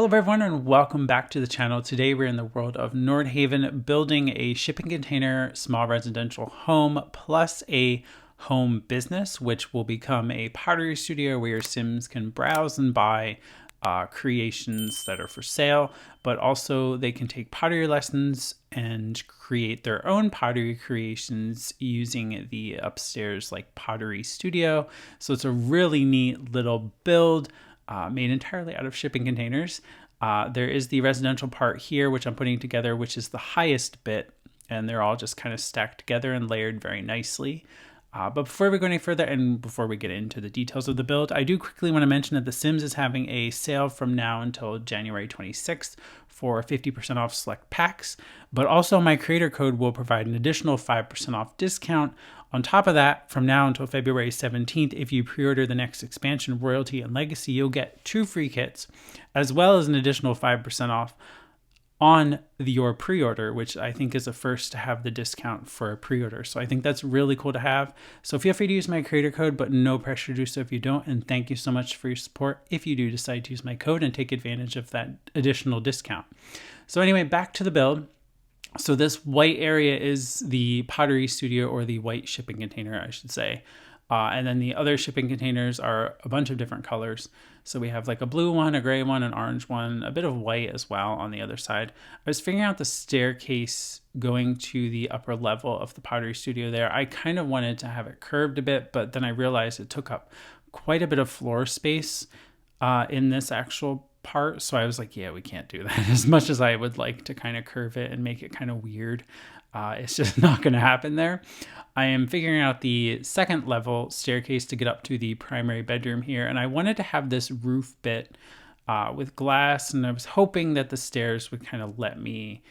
Hello everyone and welcome back to the channel. Today we're in the world of Nordhaven building a shipping container small residential home plus a home business, which will become a pottery studio where your Sims can browse and buy creations that are for sale, but also they can take pottery lessons and create their own pottery creations using the upstairs like pottery studio. So it's a really neat little build. Made entirely out of shipping containers. There is the residential part here, which I'm putting together, which is the highest bit, and they're all just kind of stacked together and layered very nicely. But before we go any further and before we get into the details of the build, I do quickly want to mention that The Sims is having a sale from now until January 26th for 50% off select packs, but also my creator code will provide an additional 5% off discount. On top of that, from now until February 17th, if you pre-order the next expansion, Royalty and Legacy, you'll get 2 free kits, as well as an additional 5% off on your pre-order, which I think is a first to have the discount for a pre-order. So I think that's really cool to have. So feel free to use my creator code, but no pressure to do so if you don't. And thank you so much for your support if you do decide to use my code and take advantage of that additional discount. So anyway, back to the build. So this white area is the pottery studio, or the white shipping container, I should say. And then the other shipping containers are a bunch of different colors. So we have like a blue one, a gray one, an orange one, a bit of white as well on the other side. I was figuring out the staircase going to the upper level of the pottery studio there. I kind of wanted to have it curved a bit, but then I realized it took up quite a bit of floor space in this actual part. So I was like, yeah, we can't do that. As much as I would like to kind of curve it and make it kind of weird, it's just not going to happen there. I am figuring out the second level staircase to get up to the primary bedroom here. And I wanted to have this roof bit with glass, and I was hoping that the stairs would kind of let me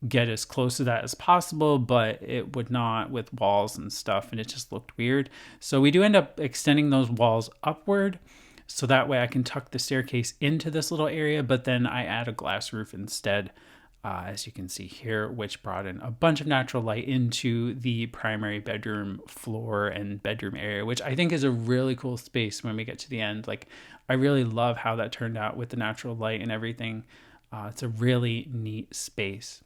get as close to that as possible, but it would not with walls and stuff, and it just looked weird. So we do end up extending those walls upward, so that way I can tuck the staircase into this little area, but then I add a glass roof instead, as you can see here, which brought in a bunch of natural light into the primary bedroom floor and bedroom area, which I think is a really cool space when we get to the end. Like, I really love how that turned out with the natural light and everything. It's a really neat space.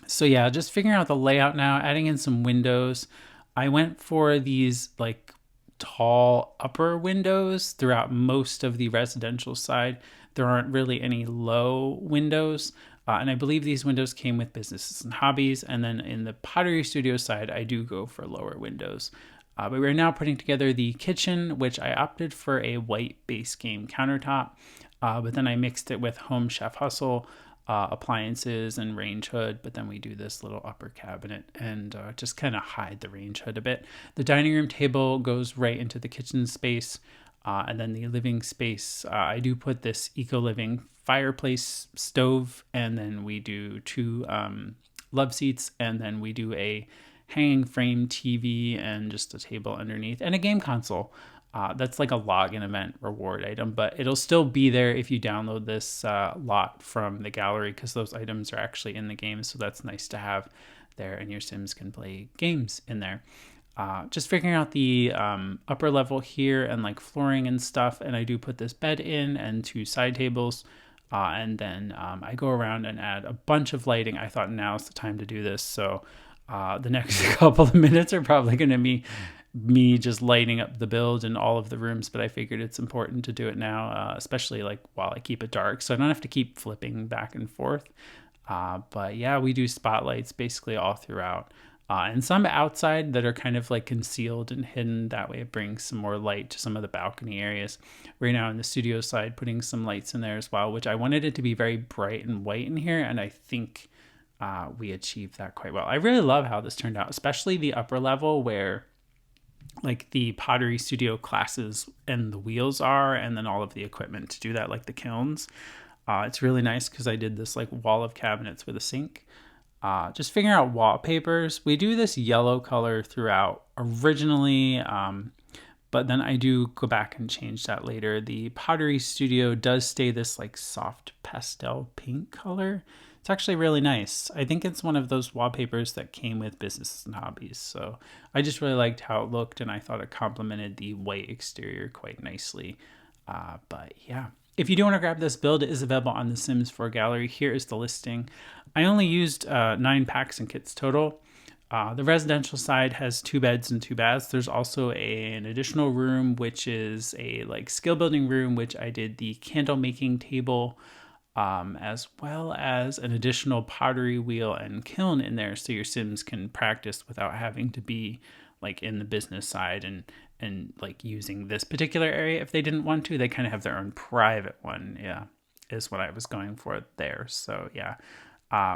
So yeah, just figuring out the layout now, adding in some windows. I went for these like tall upper windows throughout most of the residential side. There aren't really any low windows. And I believe these windows came with businesses and hobbies. And then in the pottery studio side, I do go for lower windows. But we're now putting together the kitchen, which I opted for a white base game countertop. But then I mixed it with Home Chef Hustle appliances and range hood, but then we do this little upper cabinet and just kind of hide the range hood a bit. The dining room table goes right into the kitchen space, and then the living space, I do put this eco-living fireplace stove, and then we do 2 love seats, and then we do a hanging frame TV and just a table underneath and a game console. That's like a login event reward item, but it'll still be there if you download this lot from the gallery, because those items are actually in the game. So that's nice to have there, and your Sims can play games in there. Just figuring out the upper level here and like flooring and stuff. And I do put this bed in and 2 side tables. And then I go around and add a bunch of lighting. I thought now's the time to do this. So the next couple of minutes are probably going to be me just lighting up the build in all of the rooms, but I figured it's important to do it now, especially like while I keep it dark, so I don't have to keep flipping back and forth. But yeah, we do spotlights basically all throughout, and some outside that are kind of like concealed and hidden. That way it brings some more light to some of the balcony areas. Right now in the studio side, putting some lights in there as well, which I wanted it to be very bright and white in here, and I think we achieved that quite well. I really love how this turned out, especially the upper level where like the pottery studio classes and the wheels are, and then all of the equipment to do that, like the kilns. It's really nice because I did this like wall of cabinets with a sink. Just figuring out wallpapers. We do this yellow color throughout originally, but then I do go back and change that later. The pottery studio does stay this like soft pastel pink color. It's actually really nice. I think it's one of those wallpapers that came with businesses and hobbies. So I just really liked how it looked, and I thought it complemented the white exterior quite nicely. But yeah, if you do want to grab this build, it is available on the Sims 4 gallery. Here is the listing. I only used 9 packs and kits total. The residential side has 2 beds and 2 baths. There's also an additional room, which is a like skill building room, which I did the candle making table, as well as an additional pottery wheel and kiln in there, so your Sims can practice without having to be like in the business side and like using this particular area if they didn't want to. They kind of have their own private one. Yeah, is what I was going for there. So yeah.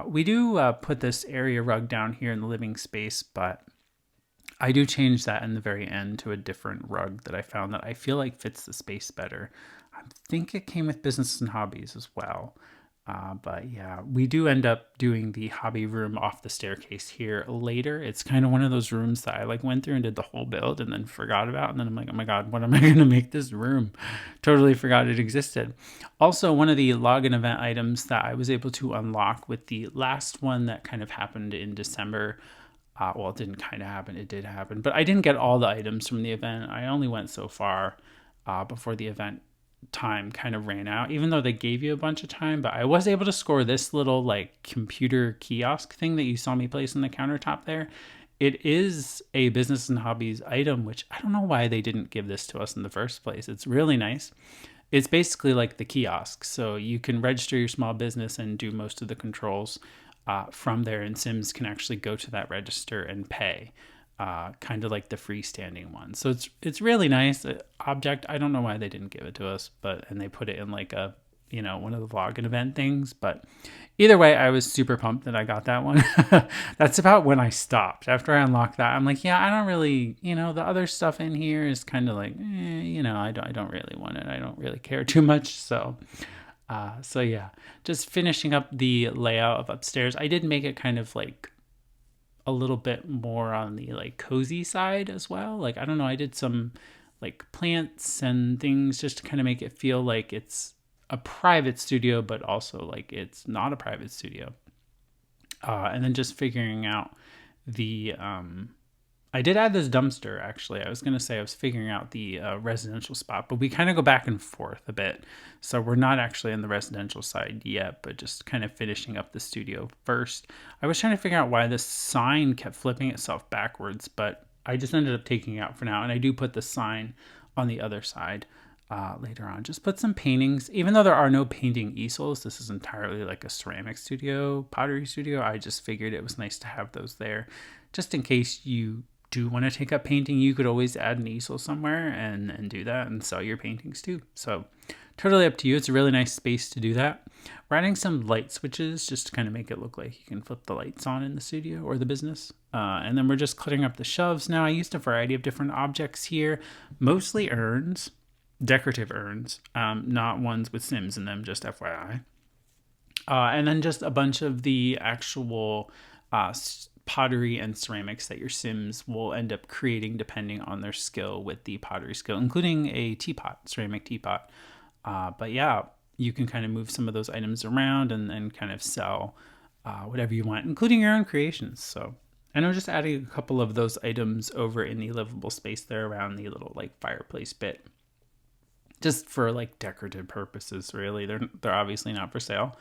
We do put this area rug down here in the living space, but I do change that in the very end to a different rug that I found that I feel like fits the space better. I think it came with business and hobbies as well. But yeah, we do end up doing the hobby room off the staircase here later. It's kind of one of those rooms that I like went through and did the whole build and then forgot about. And then I'm like, oh my God, what am I going to make this room? Totally forgot it existed. Also, one of the login event items that I was able to unlock with the last one that kind of happened in December. Well, it didn't kind of happen. It did happen. But I didn't get all the items from the event. I only went so far before the event time kind of ran out, even though they gave you a bunch of time. But I was able to score this little like computer kiosk thing that you saw me place on the countertop there. It is a business and hobbies item, which I don't know why they didn't give this to us in the first place. It's really nice. It's basically like the kiosk. So you can register your small business and do most of the controls from there, and Sims can actually go to that register and pay. Kind of like the freestanding one. So it's really nice. Object, I don't know why they didn't give it to us, and they put it in like a, one of the login event things. But either way, I was super pumped that I got that one. That's about when I stopped. After I unlocked that, I'm like, yeah, I don't really, the other stuff in here is kind of like, I don't really want it. I don't really care too much. So yeah, just finishing up the layout of upstairs. I did make it kind of like a little bit more on the like cozy side as well. Like, I don't know, I did some like plants and things just to kind of make it feel like it's a private studio, but also like it's not a private studio. And then just figuring out the I did add this dumpster, actually. I was going to say I was figuring out the residential spot, but we kind of go back and forth a bit. So we're not actually on the residential side yet, but just kind of finishing up the studio first. I was trying to figure out why this sign kept flipping itself backwards, but I just ended up taking it out for now. And I do put the sign on the other side later on. Just put some paintings. Even though there are no painting easels, this is entirely like a ceramic studio, pottery studio. I just figured it was nice to have those there just in case you do want to take up painting. You could always add an easel somewhere and do that and sell your paintings too. So totally up to you. It's a really nice space to do that. We're adding some light switches just to kind of make it look like you can flip the lights on in the studio or the business. And then we're just cluttering up the shelves now. I used a variety of different objects here, mostly urns, decorative urns, not ones with Sims in them, just FYI. And then just a bunch of the actual pottery and ceramics that your Sims will end up creating depending on their skill with the pottery skill, including a teapot, ceramic teapot. But yeah, you can kind of move some of those items around and kind of sell whatever you want, including your own creations. So I know, just adding a couple of those items over in the livable space there around the little like fireplace bit, just for like decorative purposes, really. They're obviously not for sale.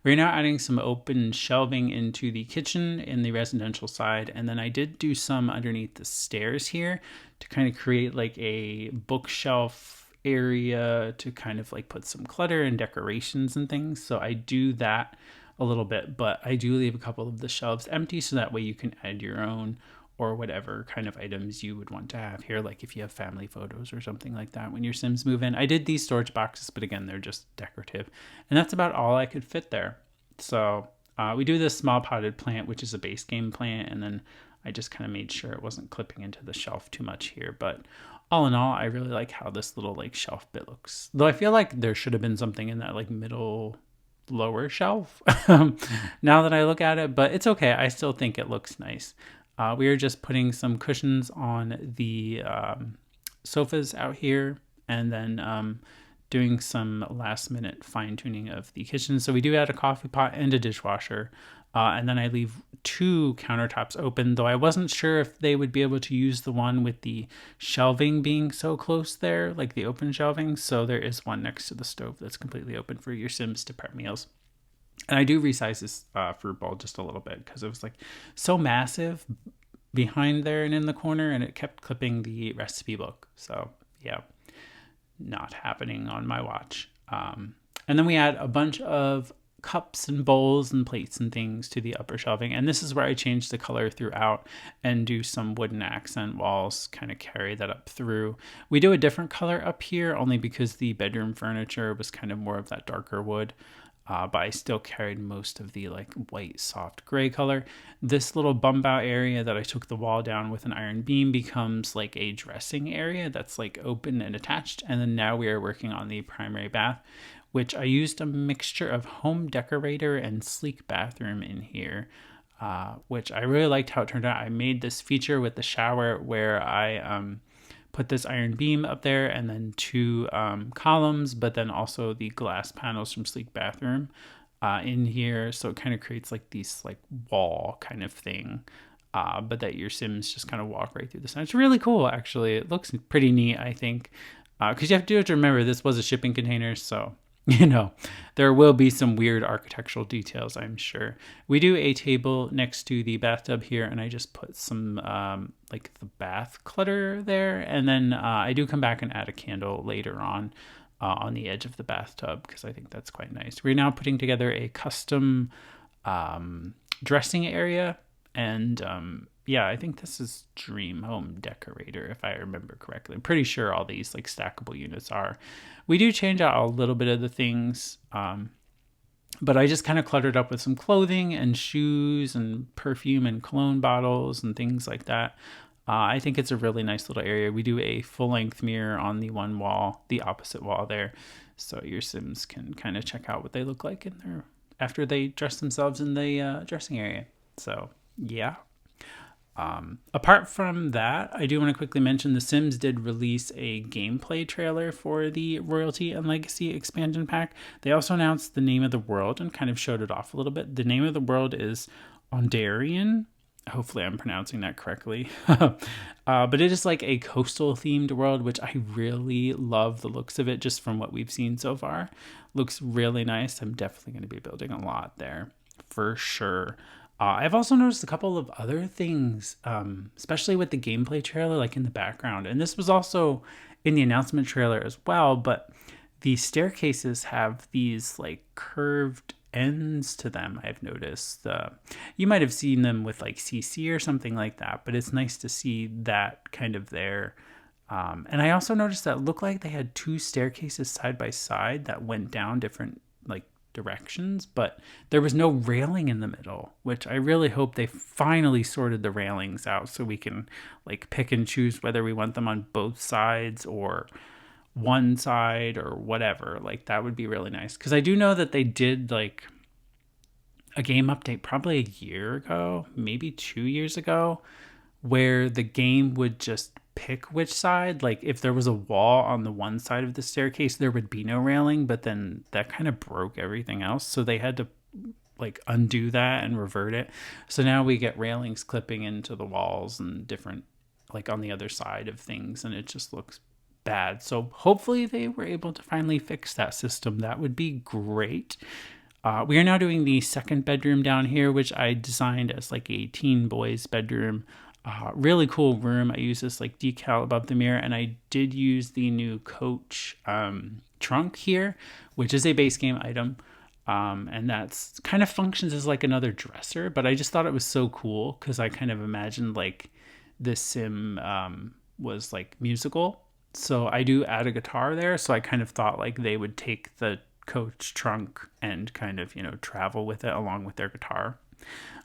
We're now adding some open shelving into the kitchen in the residential side. And then I did do some underneath the stairs here to kind of create like a bookshelf area to kind of like put some clutter and decorations and things. So I do that a little bit, but I do leave a couple of the shelves empty so that way you can add your own or whatever kind of items you would want to have here, like if you have family photos or something like that when your Sims move in. I did these storage boxes, but again, they're just decorative. And that's about all I could fit there. So we do this small potted plant, which is a base game plant, and then I just kind of made sure it wasn't clipping into the shelf too much here. But all in all, I really like how this little like shelf bit looks. Though I feel like there should have been something in that like middle lower shelf now that I look at it, but it's okay. I still think it looks nice. We are just putting some cushions on the sofas out here, and then doing some last minute fine tuning of the kitchen. So we do add a coffee pot and a dishwasher. And then I leave 2 countertops open, though I wasn't sure if they would be able to use the one with the shelving being so close there, like the open shelving. So there is one next to the stove that's completely open for your Sims to prep meals. And I do resize this fruit bowl just a little bit because it was like so massive behind there and in the corner, and it kept clipping the recipe book. So yeah, not happening on my watch. And then we add a bunch of cups and bowls and plates and things to the upper shelving. And this is where I change the color throughout and do some wooden accent walls, kind of carry that up through. We do a different color up here only because the bedroom furniture was kind of more of that darker wood. But I still carried most of the like white soft gray color. This little bump out area that I took the wall down with an iron beam becomes like a dressing area that's like open and attached. And then now we are working on the primary bath, which I used a mixture of home decorator and sleek bathroom in here, which I really liked how it turned out. I made this feature with the shower where I put this iron beam up there and then 2 columns, but then also the glass panels from Sleek Bathroom in here. So it kind of creates like these like wall kind of thing, but that your Sims just kind of walk right through the center. It's really cool, actually. It looks pretty neat, I think, because you have to remember this was a shipping container, so there will be some weird architectural details, I'm sure. We do a table next to the bathtub here, and I just put some like the bath clutter there. And then I do come back and add a candle later on the edge of the bathtub because I think that's quite nice. We're now putting together a custom dressing area. And yeah, I think this is Dream Home Decorator, if I remember correctly. I'm pretty sure all these like stackable units are. We do change out a little bit of the things, but I just kind of cluttered up with some clothing and shoes and perfume and cologne bottles and things like that. I think it's a really nice little area. We do a full-length mirror on the one wall, the opposite wall there, so your Sims can kind of check out what they look like in there after they dress themselves in the dressing area. So yeah. Apart from that, I do want to quickly mention The Sims did release a gameplay trailer for the Royalty and Legacy expansion pack. They also announced the name of the world and kind of showed it off a little bit. The name of the world is Ondarian. Hopefully I'm pronouncing that correctly. But it is like a coastal themed world, which I really love the looks of it just from what we've seen so far. Looks really nice. I'm definitely going to be building a lot there for sure. I've also noticed a couple of other things, especially with the gameplay trailer, like in the background. And this was also in the announcement trailer as well, but the staircases have these like curved ends to them, I've noticed. You might have seen them with like CC or something like that, but it's nice to see that kind of there. And I also noticed that it looked like they had 2 staircases side by side that went down different like directions, but there was no railing in the middle, which I really hope they finally sorted the railings out so we can like pick and choose whether we want them on both sides or one side or whatever. Like that would be really nice, because I do know that they did like a game update probably a year ago, maybe 2 years ago, where the game would just pick which side. Like if there was a wall on the one side of the staircase, there would be no railing, but then that kind of broke everything else, so they had to like undo that and revert it. So now we get railings clipping into the walls and different like on the other side of things, and it just looks bad. So hopefully they were able to finally fix that system. That would be great. We are now doing the second bedroom down here, which I designed as like a teen boys bedroom. Really cool room. I use this like decal above the mirror, and I did use the new Coach trunk here, which is a base game item. And that's kind of functions as like another dresser, but I just thought it was so cool because I kind of imagined like this sim was like musical. So I do add a guitar there. So I kind of thought like they would take the Coach trunk and kind of, travel with it along with their guitar.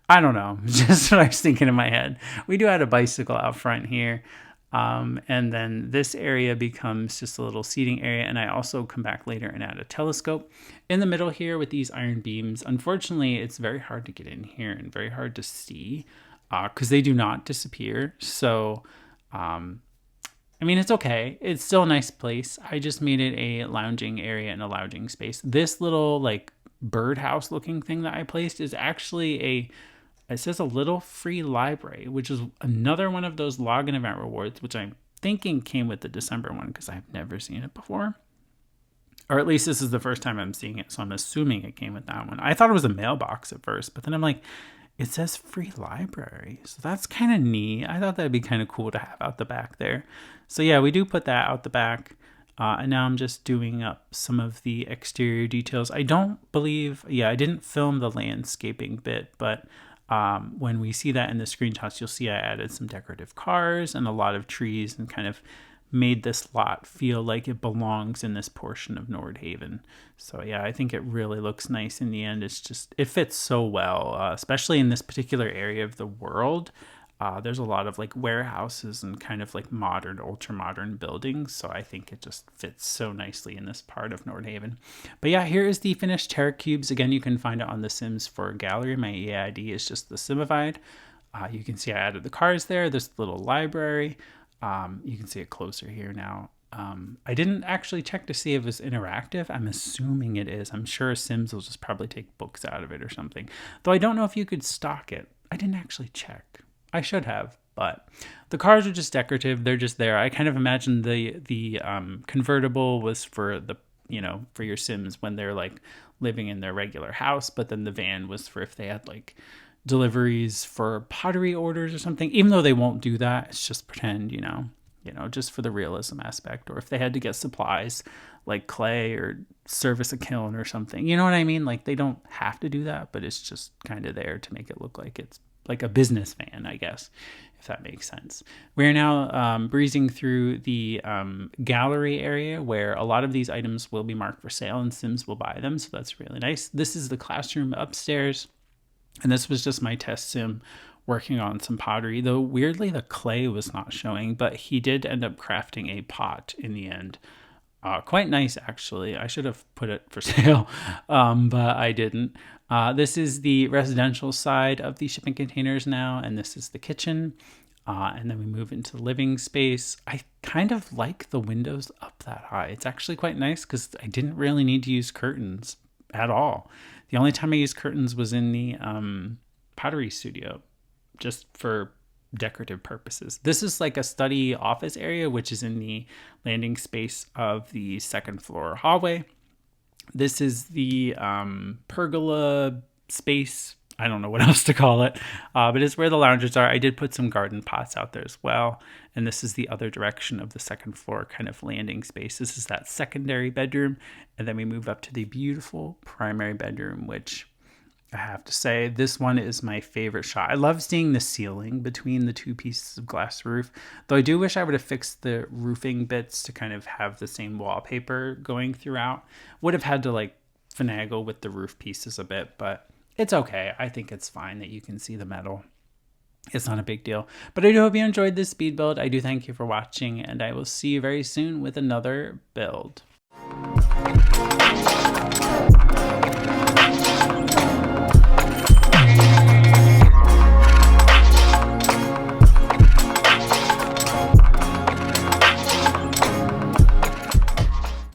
I don't know, just what I was thinking in my head. We do add a bicycle out front here. And then this area becomes just a little seating area. And I also come back later and add a telescope in the middle here with these iron beams. Unfortunately, it's very hard to get in here and very hard to see because they do not disappear. So, it's okay. It's still a nice place. I just made it a lounging area and a lounging space. This little like birdhouse looking thing that I placed is actually it says a little free library, which is another one of those login event rewards, which I'm thinking came with the December one because I've never seen it before. Or at least this is the first time I'm seeing it, so I'm assuming it came with that one. I thought it was a mailbox at first, but then I'm like, it says free library. So that's kind of neat. I thought that'd be kind of cool to have out the back there. So yeah, we do put that out the back. And now I'm just doing up some of the exterior details. I didn't film the landscaping bit, but when we see that in the screenshots, you'll see I added some decorative cars and a lot of trees and kind of made this lot feel like it belongs in this portion of Nordhaven. So yeah, I think it really looks nice in the end. It fits so well, especially in this particular area of the world. There's a lot of like warehouses and kind of like modern, ultra modern buildings. So I think it just fits so nicely in this part of Nordhaven. But yeah, here is the finished Terra-Cubes. Again, you can find it on the Sims 4 gallery. My EID is just TheSimified. You can see I added the cars there, this little library. You can see it closer here now. I didn't actually check to see if it's interactive. I'm assuming it is. I'm sure Sims will just probably take books out of it or something. Though I don't know if you could stock it. I didn't actually check. I should have, but the cars are just decorative. They're just there. I kind of imagine the convertible was for for your Sims when they're like living in their regular house, but then the van was for if they had like deliveries for pottery orders or something, even though they won't do that. It's just pretend, just for the realism aspect, or if they had to get supplies like clay or service a kiln or something, you know what I mean? Like they don't have to do that, but it's just kind of there to make it look like it's like a business van, I guess, if that makes sense. We're now breezing through the gallery area where a lot of these items will be marked for sale and Sims will buy them. So that's really nice. This is the classroom upstairs. And this was just my test sim working on some pottery, though weirdly the clay was not showing, but he did end up crafting a pot in the end. Quite nice, actually. I should have put it for sale, but I didn't. This is the residential side of the shipping containers now, and this is the kitchen. And then we move into the living space. I kind of like the windows up that high. It's actually quite nice because I didn't really need to use curtains at all. The only time I used curtains was in the pottery studio, just for decorative purposes. This is like a study office area, which is in the landing space of the second floor hallway. This is the pergola space. I don't know what else to call it, but it's where the loungers are. I did put some garden pots out there as well. And this is the other direction of the second floor kind of landing space. This is that secondary bedroom. And then we move up to the beautiful primary bedroom, which I have to say, this one is my favorite shot. I love seeing the ceiling between the two pieces of glass roof, though I do wish I would have fixed the roofing bits to kind of have the same wallpaper going throughout. Would have had to like finagle with the roof pieces a bit, but it's okay. I think it's fine that you can see the metal. It's not a big deal. But I do hope you enjoyed this speed build. I do thank you for watching, and I will see you very soon with another build.